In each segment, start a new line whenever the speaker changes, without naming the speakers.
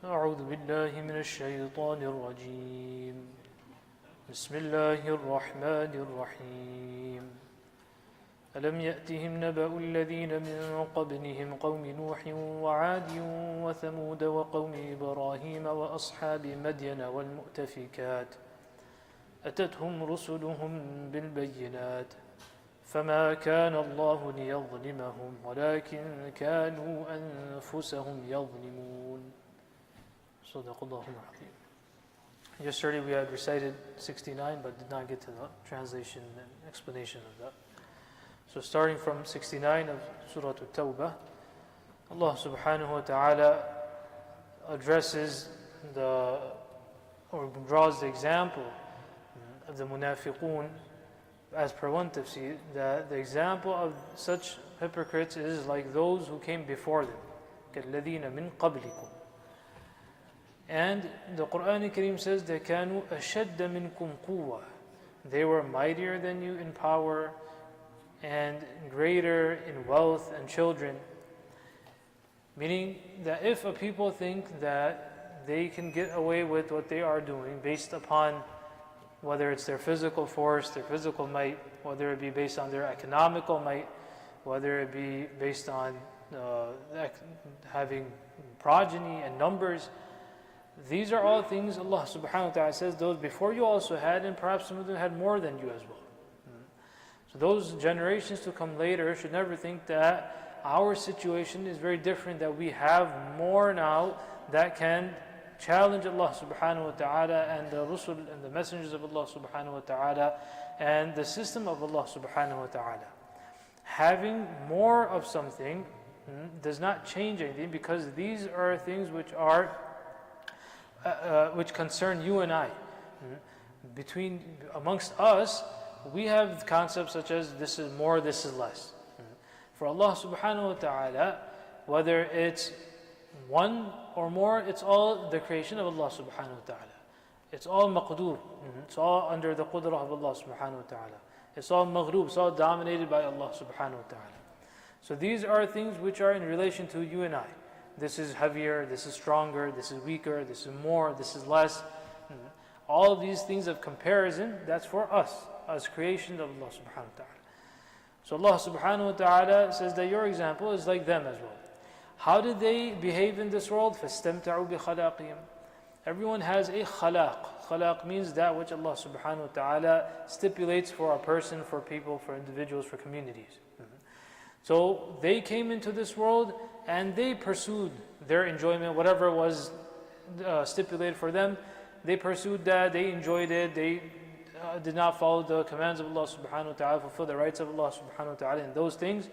أعوذ بالله من الشيطان الرجيم بسم الله الرحمن الرحيم ألم يأتهم نبأ الذين من قبلهم قوم نوح وعاد وثمود وقوم إبراهيم وأصحاب مدين والمؤتفكات أتتهم رسلهم بالبينات فما كان الله ليظلمهم ولكن كانوا أنفسهم يظلمون. صدق الله العظيم. Yesterday we had recited 69 but did not get to the translation and explanation of that. So starting from 69 of Surah At-Tawbah, Allah subhanahu wa ta'ala addresses or draws the example of the munafiqun. As per one tafsir, that the example of such hypocrites is like those who came before them. كَالَّذِينَ مِنْ قَبْلِكُمْ. And the Quran Al-Kareem says, they كَانُوا أَشَدَّ مِنْكُمْ قُوَّةً. They were mightier than you in power and greater in wealth and children. Meaning that if a people think that they can get away with what they are doing based upon whether it's their physical force, their physical might, whether it be based on their economical might, whether it be based on having progeny and numbers, these are all things Allah subhanahu wa ta'ala says those before you also had, and perhaps some of them had more than you as well. So those generations to come later should never think that our situation is very different, that we have more now that can challenge Allah subhanahu wa ta'ala and the Rusul and the messengers of Allah subhanahu wa ta'ala and the system of Allah subhanahu wa ta'ala. Having more of something does not change anything, because these are things which are which concern you and I. Amongst us, we have concepts such as this is more, this is less. For Allah subhanahu wa ta'ala, whether it's one or more, it's all the creation of Allah subhanahu wa ta'ala. It's all maqdur. It's all under the qudrah of Allah subhanahu wa ta'ala. It's all maghrub. It's all dominated by Allah subhanahu wa ta'ala. So these are things which are in relation to you and I. This is heavier, this is stronger, this is weaker, this is more, this is less. All of these things of comparison, that's for us, as creation of Allah subhanahu wa ta'ala. So Allah subhanahu wa ta'ala says that your example is like them as well. How did they behave in this world? فَاسْتَمْتَعُوا بِخَلَاقِهِمْ. Everyone has a khalaq. Khalaq means that which Allah subhanahu wa ta'ala stipulates for a person, for people, for individuals, for communities. So they came into this world and they pursued their enjoyment, whatever was stipulated for them. They pursued that, they enjoyed it, they did not follow the commands of Allah subhanahu wa ta'ala, fulfill the rights of Allah subhanahu wa ta'ala in those things.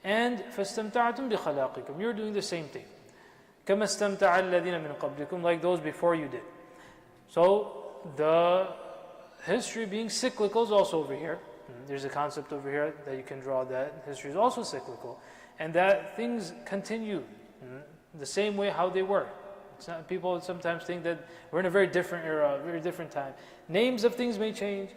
And فَاسْتَمْتَعْتُمْ بِخَلَاقِكُمْ. You're doing the same thing. كَمَا اسْتَمْتَعَ الَّذِينَ مِنْ قَبْلِكُمْ. Like those before you did. So the history being cyclical is also over here. There's a concept over here that you can draw, that history is also cyclical. And that things continue the same way how they were. People sometimes think that we're in a very different era, a very different time. Names of things may change.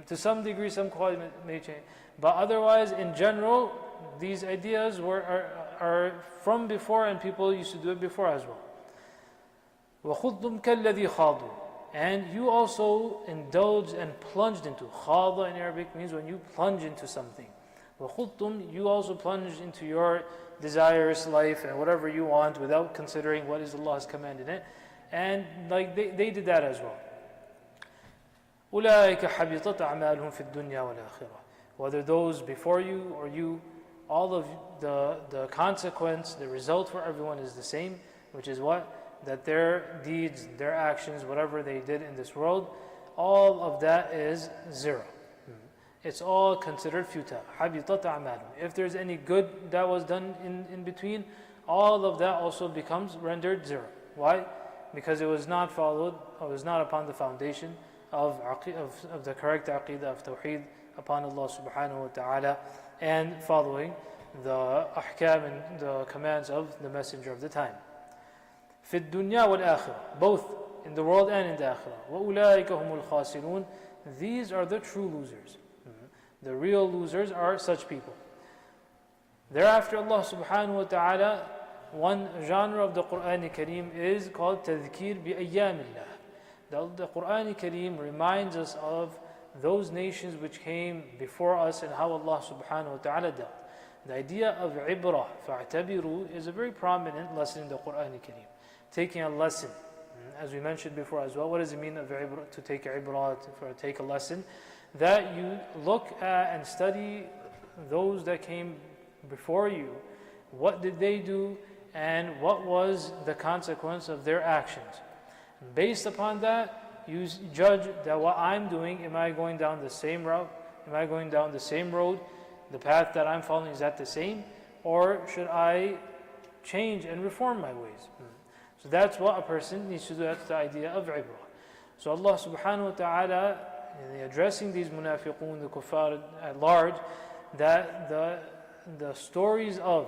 To some degree, some quality may change. But otherwise, in general, these ideas are from before, and people used to do it before as well. وَخُضْتُمْ كَالَّذِي خَاضُوا. And you also indulged and plunged into. Khada in Arabic means when you plunge into something. وَخُضْتُمْ, you also plunged into your desirous life and whatever you want without considering what is Allah's command in it. And like they did that as well. أُولَٰئِكَ حَبِطَتْ أَعْمَالُهُمْ فِي الدُّنْيَا وَالْآخِرَةِ. Whether those before you or you, all of the consequence, the result for everyone is the same, which is what? That their deeds, their actions, whatever they did in this world, all of that is zero. It's all considered futile. حَبِطَتْ أَعْمَالُهُمْ. If there's any good that was done in between, all of that also becomes rendered zero. Why? Because it was not followed, or was not upon the foundation of the correct aqidah of tawheed upon Allah subhanahu wa ta'ala, and following the ahkam and the commands of the messenger of the time. في الدنيا والآخرة, both in the world and in the akhirah. وَأُولَٰئِكَ هُمُ الْخَاسِرُونَ. These are the true losers. The real losers are such people. Thereafter Allah subhanahu wa ta'ala one genre of the Quran Kareem is called Tadhkir bi Ayyamillah. The Quran Kareem reminds us of those nations which came before us and how Allah subhanahu wa ta'ala dealt. The idea of ibrah, fa'tabiru, is a very prominent lesson in the Quran Kareem. Taking a lesson. As we mentioned before as well, what does it mean of ibrah, to take ibrah, to take a lesson? That you look at and study those that came before you. What did they do and what was the consequence of their actions? And based upon that, you judge that what I'm doing, am I going down the same route? Am I going down the same road? The path that I'm following, is that the same? Or should I change and reform my ways? So that's what a person needs to do. That's the idea of ibrah. So Allah subhanahu wa ta'ala, in addressing these munafiqun, the kuffar at large, that the stories of,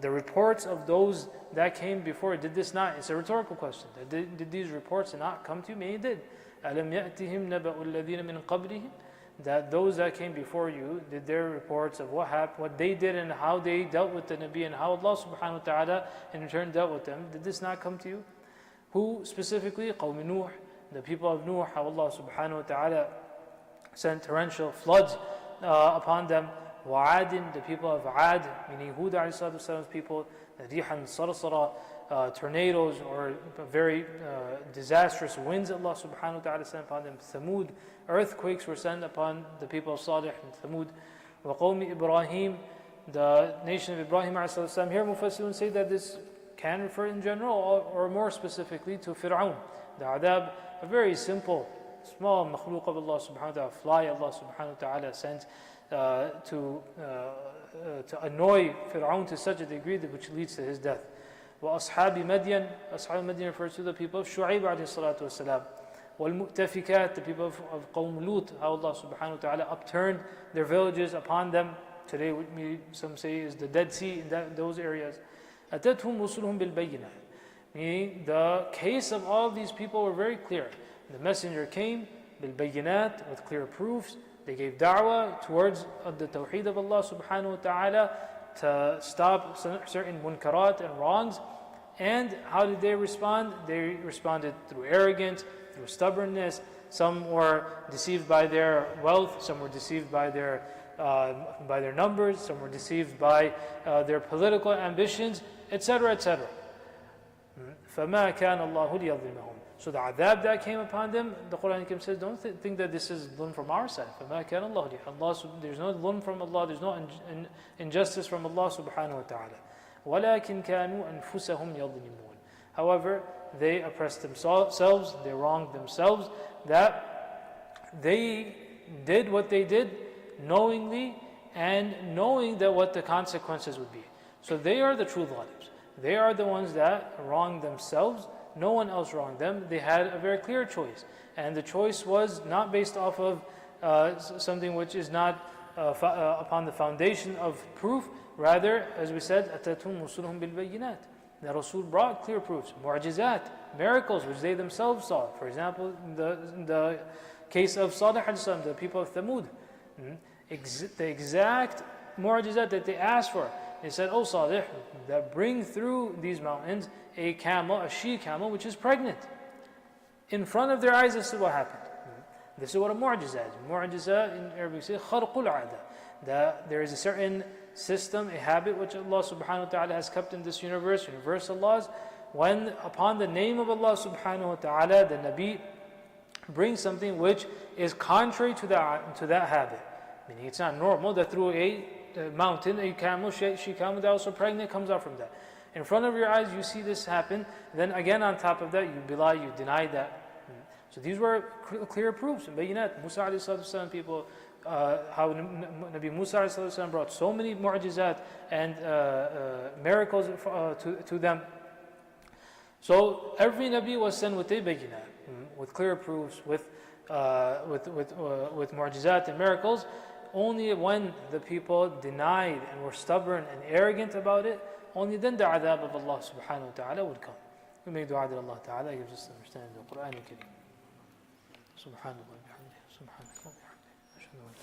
the reports of those that came before, did this not, it's a rhetorical question, did these reports not come to you? Many did. أَلَمْ يَأْتِهِمْ نَبَأُ الَّذِينَ مِنْ قَبْلِهِمْ, that those that came before you, did their reports of what happened, what they did and how they dealt with the Nabi and how Allah subhanahu wa ta'ala in return dealt with them, did this not come to you? Who specifically? قَوْمِ نُوح, the people of Nuh, how Allah subhanahu wa ta'ala sent torrential floods upon them. وَعَادٍ, the people of Ad, meaning Hud alayhi salatu wasalam's people, رِيحًا صَرْصَرًا, tornadoes or very disastrous winds Allah subhanahu wa ta'ala sent upon them. Thamud, earthquakes were sent upon the people of Salih and Thamud. وَقَوْمِ Ibrahim, the nation of Ibrahim alayhi salatu wasalam. Here Mufassirun say that this can refer in general or more specifically to Fir'aun. The adab, a very simple, small makhluk of Allah subhanahu wa ta'ala, fly Allah subhanahu wa ta'ala sent to annoy Fir'aun to such a degree that which leads to his death. وَأَصْحَابِ مَدْيَنَ, Ashab Madian refers to the people of Shu'aib alayhi salatu wasalam. وَالْمُؤْتَفِكَاتِ, the people of Qawm Lut, how Allah subhanahu wa ta'ala upturned their villages upon them. Today, some say is the Dead Sea in those areas. أَتَتْهُمْ رُسُلُهُمْ بِالْبَيِّنَةِ, meaning the case of all of these people were very clear. The messenger came بالبينات, with clear proofs. They gave da'wah towards the tawheed of Allah subhanahu wa ta'ala to stop certain munkarat and wrongs. And how did they respond? They responded through arrogance, through stubbornness. Some were deceived by their wealth, some were deceived by their numbers, some were deceived by their political ambitions, etc., etc. فَمَا كَانَ اللَّهُ لِيَظْلِمَهُمْ. So the adab that came upon them, the Quran says, don't think that this is dhulm from our side. فَمَا كَانَ اللَّهُ لِيَظْلِمَهُمْ. There's no dhulm from Allah, there's no injustice from Allah subhanahu wa ta'ala. وَلَكِنْ كَانُوا أَنفُسَهُمْ يَظْلِمُونَ. However, they oppressed themselves, they wronged themselves, that they did what they did knowingly and knowing that what the consequences would be. So they are the true dhalims. They are the ones that wronged themselves. No one else wronged them. They had a very clear choice. And the choice was not based off of something which is not upon the foundation of proof. Rather, as we said, أَتَتْهُمْ رُسُلُهُمْ بِالْبَيِّنَاتِ. The Rasul brought clear proofs, mu'jizat, miracles which they themselves saw. For example, in the case of Salih al-Islam, the people of Thamud, the exact mu'jizat that they asked for. They said, "Oh Salih, that bring through these mountains a camel, a she camel, which is pregnant." In front of their eyes, this is what happened. This is what a mu'jiza is. Mu'jiza in Arabic says, kharqul ada. That there is a certain system, a habit which Allah subhanahu wa ta'ala has kept in this universe, universal laws. When upon the name of Allah subhanahu wa ta'ala, the Nabi brings something which is contrary to that habit. Meaning it's not normal that through a mountain, a camel, she camel that was also pregnant comes out from that. In front of your eyes, you see this happen. Then again, on top of that, you belie, you deny that. So these were clear proofs. Bayinat, Musa alayhi salatu wasalam, people, how Nabi Musa alayhi salatu wasalam brought so many mu'jizat and miracles to them. So every Nabi was sent with a bayinat, with clear proofs, with mu'jizat and miracles. Only when the people denied and were stubborn and arrogant about it, only then the adab of Allah subhanahu wa ta'ala would come. We make dua that Allah ta'ala gives us understanding of the Quran al-Kareem. Subhanallah wa bihamdihi, subhanallah wa bihamdihi.